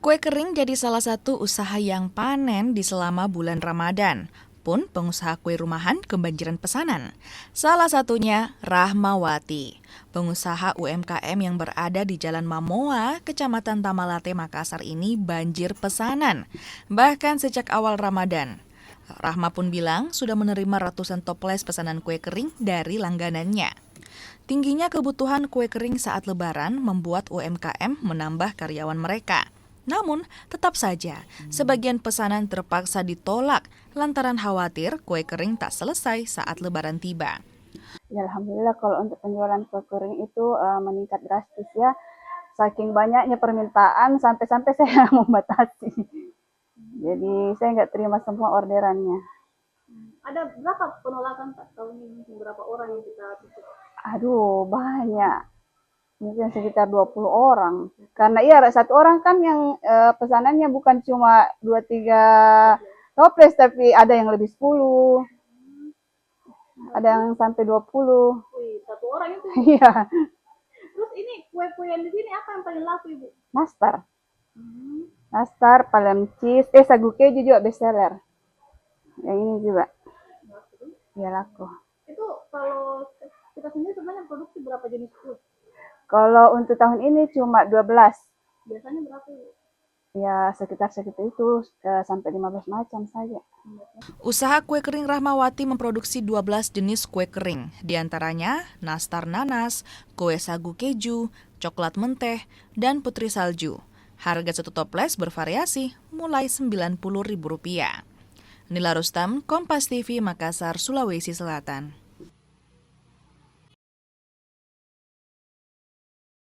Kue kering jadi salah satu usaha yang panen di selama bulan Ramadan. Pun pengusaha kue rumahan kebanjiran pesanan. Salah satunya Rahmawati, pengusaha UMKM yang berada di Jalan Mamoa, Kecamatan Tamalate, Makassar ini banjir pesanan. Bahkan sejak awal Ramadan. Rahma pun bilang sudah menerima ratusan toples pesanan kue kering dari langganannya. Tingginya kebutuhan kue kering saat Lebaran membuat UMKM menambah karyawan mereka. Namun, tetap saja, sebagian pesanan terpaksa ditolak lantaran khawatir kue kering tak selesai saat Lebaran tiba. Ya, alhamdulillah kalau untuk penjualan kue kering itu meningkat drastis ya. Saking banyaknya permintaan sampai-sampai saya membatasi. Jadi saya nggak terima semua orderannya. Ada berapa penolakan Pak tahun ini? Berapa orang yang kita tutup? Aduh, banyak. Mungkin sekitar 20 orang. Karena iya satu orang kan yang pesanannya bukan cuma 2-3 toples, tapi ada yang lebih 10, ada yang sampai 20. Wih, satu orang itu. Iya, Terus ini kue-kue yang di sini apa yang paling laku Ibu? nastar. Nastar, palem cheese, sagu keju juga bestseller. Yang ini juga, ya laku. Itu kalau kita sendiri sebenarnya produksi berapa jenis kue? Kalau untuk tahun ini cuma 12. Biasanya berapa Ibu? Ya sekitar itu sampai 15 macam saja. Usaha kue kering Rahmawati memproduksi 12 jenis kue kering, diantaranya nastar nanas, kue sagu keju, coklat menteh, dan putri salju. Harga satu toples bervariasi mulai Rp90.000. Nila Rustam, Kompas TV, Makassar, Sulawesi Selatan.